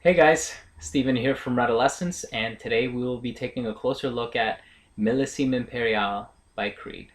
Hey guys, Steven here from Redolessence, and today we will be taking a closer look at Millesime Imperial by Creed.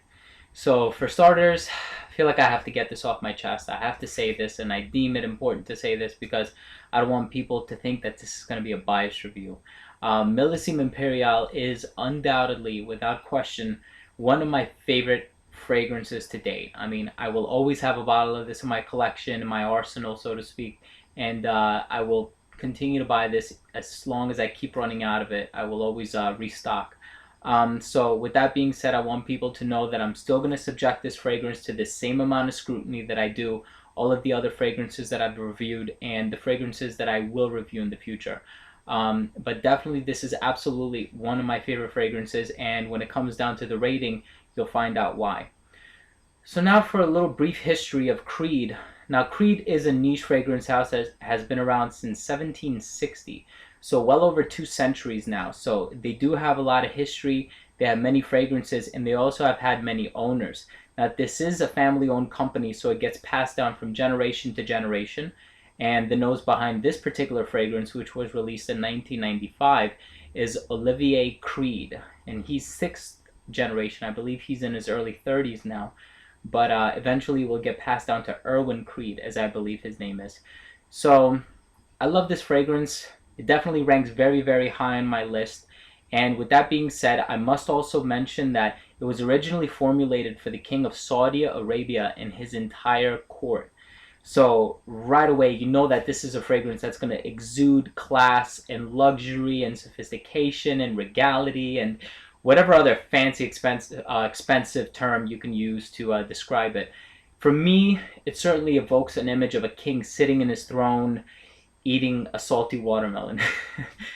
So for starters, I feel like I have to get this off my chest. I have to say this, and I deem it important to say this because I don't want people to think that this is going to be a biased review. Millesime Imperial is undoubtedly, without question, one of my favorite fragrances to date. I mean, I will always have a bottle of this in my collection, in my arsenal, so to speak, and I will continue to buy this as long as I keep running out of it. I will always restock. So with that being said, I want people to know that I'm still going to subject this fragrance to the same amount of scrutiny that I do all of the other fragrances that I've reviewed and the fragrances that I will review in the future. But definitely this is absolutely one of my favorite fragrances, and when it comes down to the rating, you'll find out why. So now for a little brief history of Creed. Now Creed is a niche fragrance house that has been around since 1760, so well over 2 centuries now. So they do have a lot of history, they have many fragrances, and they also have had many owners. Now this is a family-owned company, so it gets passed down from generation to generation, and the nose behind this particular fragrance, which was released in 1995, is Olivier Creed, and he's 6th generation. I believe he's in his early 30s now, but eventually will get passed down to Erwin Creed, as I believe his name is. So I love this fragrance. It definitely ranks very, very high on my list. And with that being said, I must also mention that it was originally formulated for the king of Saudi Arabia and his entire court. So right away, you know that this is a fragrance that's going to exude class and luxury and sophistication and regality and whatever other fancy expensive term you can use to describe it. For me, it certainly evokes an image of a king sitting in his throne eating a salty watermelon.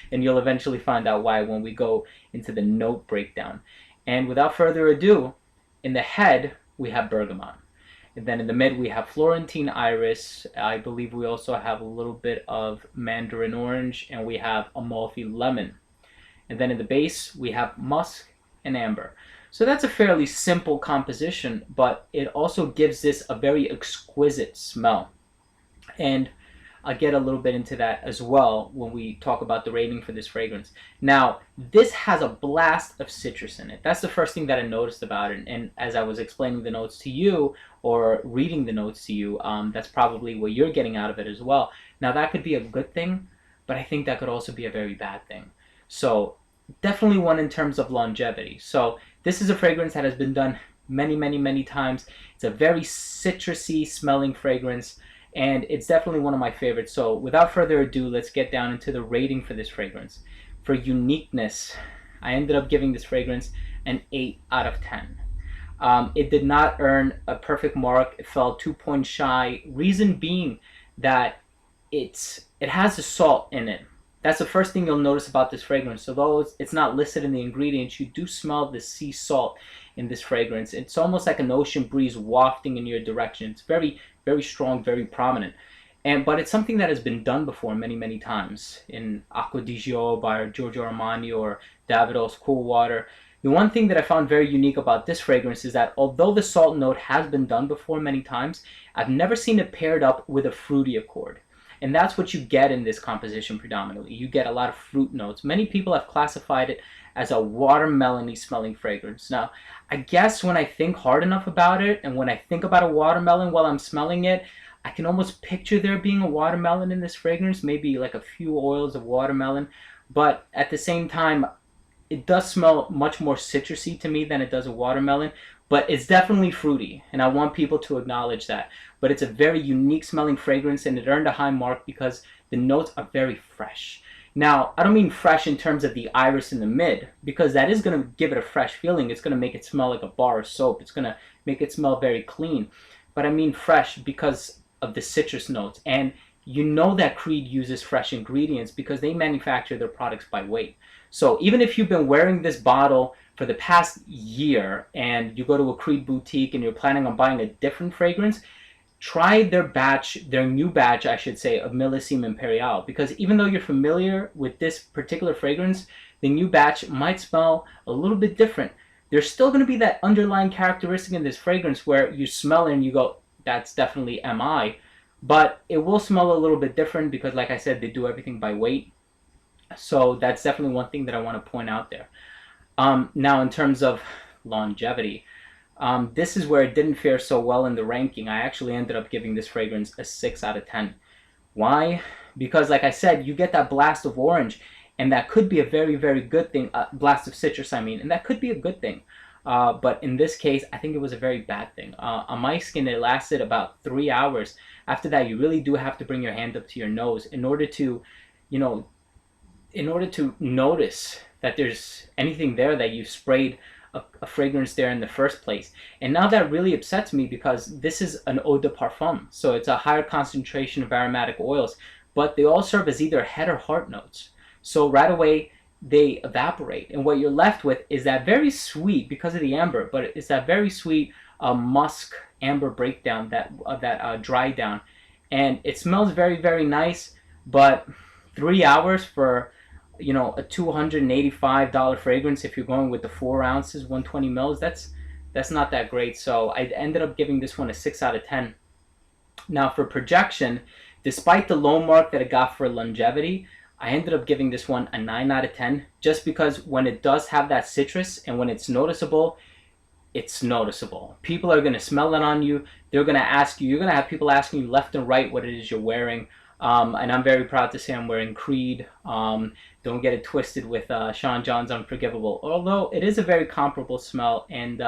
And you'll eventually find out why when we go into the note breakdown. And without further ado, in the head, we have bergamot. And then in the mid, we have Florentine iris. I believe we also have a little bit of mandarin orange, and we have Amalfi lemon. And then in the base, we have musk and amber. So that's a fairly simple composition, but it also gives this a very exquisite smell. And I'll get a little bit into that as well when we talk about the rating for this fragrance. Now, this has a blast of citrus in it. That's the first thing that I noticed about it. And as I was explaining the notes to you or reading the notes to you, that's probably what you're getting out of it as well. Now, that could be a good thing, but I think that could also be a very bad thing. So definitely one in terms of longevity. So this is a fragrance that has been done many, many, many times. It's a very citrusy smelling fragrance, and it's definitely one of my favorites. So without further ado, let's get down into the rating for this fragrance. For uniqueness, I ended up giving this fragrance an 8 out of 10. It did not earn a perfect mark. It fell 2 points shy. Reason being that it has a salt in it. That's the first thing you'll notice about this fragrance. Although it's not listed in the ingredients, you do smell the sea salt in this fragrance. It's almost like an ocean breeze wafting in your direction. It's very, very strong, very prominent. But it's something that has been done before many, many times in Acqua di Gio by Giorgio Armani or Davidoff's Cool Water. The one thing that I found very unique about this fragrance is that although the salt note has been done before many times, I've never seen it paired up with a fruity accord. And that's what you get in this composition predominantly. You get a lot of fruit notes. Many people have classified it as a watermelon-y smelling fragrance. Now, I guess when I think hard enough about it, and when I think about a watermelon while I'm smelling it, I can almost picture there being a watermelon in this fragrance, maybe like a few oils of watermelon. But at the same time, it does smell much more citrusy to me than it does a watermelon. But it's definitely fruity, and I want people to acknowledge that. But it's a very unique smelling fragrance, and it earned a high mark because the notes are very fresh. Now, I don't mean fresh in terms of the iris in the mid, because that is going to give it a fresh feeling. It's going to make it smell like a bar of soap. It's going to make it smell very clean. But I mean fresh because of the citrus notes. And you know that Creed uses fresh ingredients because they manufacture their products by weight. So even if you've been wearing this bottle for the past year and you go to a Creed boutique and you're planning on buying a different fragrance, try their new batch, I should say, of Millesime Imperial. Because even though you're familiar with this particular fragrance, the new batch might smell a little bit different. There's still going to be that underlying characteristic in this fragrance where you smell it and you go, that's definitely MI. but it will smell a little bit different because, like I said, they do everything by weight. So that's definitely one thing that I want to point out there. Now, in terms of longevity, this is where it didn't fare so well in the ranking. I actually ended up giving this fragrance a 6 out of 10. Why? Because, like I said, you get that blast of orange, and that could be a very, very good thing. Blast of citrus, I mean, and that could be a good thing. But in this case, I think it was a very bad thing. On my skin, it lasted about 3 hours. After that, you really do have to bring your hand up to your nose in order to, you know, in order to notice that there's anything there, that you sprayed a fragrance there in the first place. And now that really upsets me because this is an eau de parfum, so it's a higher concentration of aromatic oils, but they all serve as either head or heart notes. So right away they evaporate, and what you're left with is that very sweet, because of the amber, but it's that very sweet musk amber breakdown, that dry down, and it smells very, very nice. But 3 hours for, you know, a $285 fragrance, if you're going with the 4 ounces, 120 mils, that's not that great. So I ended up giving this one a 6 out of 10. Now for projection, despite the low mark that it got for longevity, I ended up giving this one a 9 out of 10, just because when it does have that citrus and when it's noticeable, it's noticeable. People are going to smell it on you. They're going to ask you, you're going to have people asking you left and right what it is you're wearing. And I'm very proud to say I'm wearing Creed. Don't get it twisted with Sean John's Unforgivable. Although it is a very comparable smell, and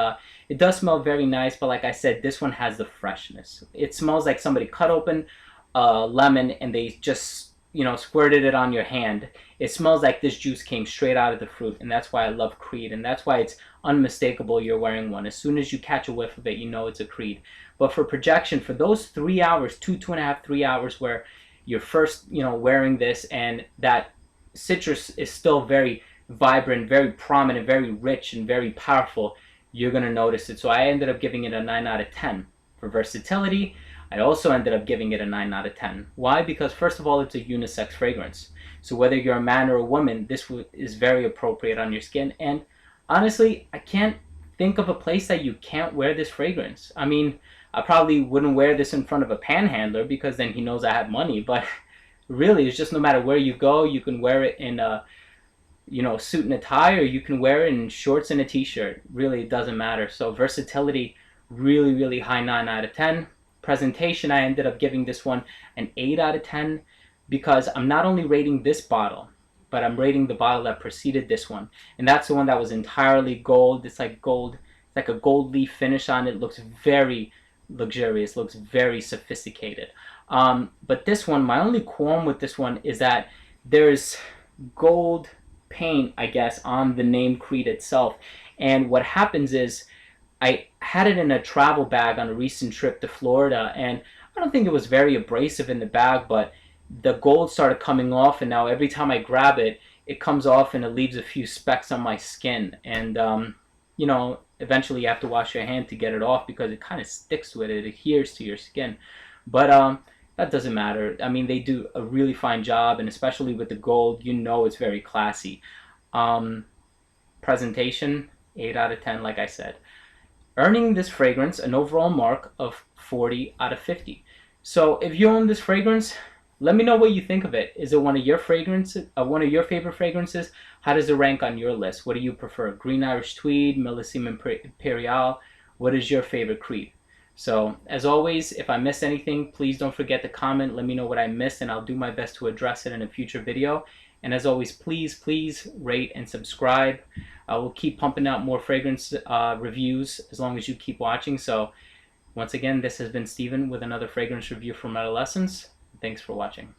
it does smell very nice, but like I said, this one has the freshness. It smells like somebody cut open a lemon and they just, you know, squirted it on your hand. It smells like this juice came straight out of the fruit, and that's why I love Creed, and that's why it's unmistakable you're wearing one. As soon as you catch a whiff of it, you know it's a Creed. But for projection, for those 3 hours, 2.5, 3 hours where you're first, you know, wearing this, and that citrus is still very vibrant, very prominent, very rich, and very powerful, you're going to notice it. So I ended up giving it a 9 out of 10. For versatility, I also ended up giving it a 9 out of 10. Why? Because first of all, it's a unisex fragrance. So whether you're a man or a woman, this is very appropriate on your skin. And honestly, I can't think of a place that you can't wear this fragrance. I mean, I probably wouldn't wear this in front of a panhandler because then he knows I have money. But really, it's just no matter where you go, you can wear it in a, you know, suit and a tie, or you can wear it in shorts and a t-shirt. Really, it doesn't matter. So versatility, really, really high 9 out of 10. Presentation, I ended up giving this one an 8 out of 10 because I'm not only rating this bottle, but I'm rating the bottle that preceded this one. And that's the one that was entirely gold. It's like gold. It's like a gold leaf finish on it. It looks very luxurious, looks very sophisticated. But this one, my only qualm with this one is that there's gold paint, I guess, on the name Creed itself. And what happens is, I had it in a travel bag on a recent trip to Florida, and I don't think it was very abrasive in the bag, but the gold started coming off, and now every time I grab it, it comes off and it leaves a few specks on my skin. And you know, eventually you have to wash your hand to get it off because it kind of sticks with it, it adheres to your skin. But that doesn't matter. I mean, they do a really fine job, and especially with the gold, you know it's very classy. Presentation, 8 out of 10, like I said. Earning this fragrance an overall mark of 40 out of 50. So if you own this fragrance, let me know what you think of it. Is it one of your fragrances, one of your favorite fragrances? How does it rank on your list? What do you prefer? Green Irish Tweed, Millesime Imperial? What is your favorite Creed? So as always, if I missed anything, please don't forget to comment. Let me know what I missed, and I'll do my best to address it in a future video. And as always, please rate and subscribe. I will keep pumping out more fragrance reviews as long as you keep watching. So once again, this has been Steven with another fragrance review from Redolessence. Thanks for watching.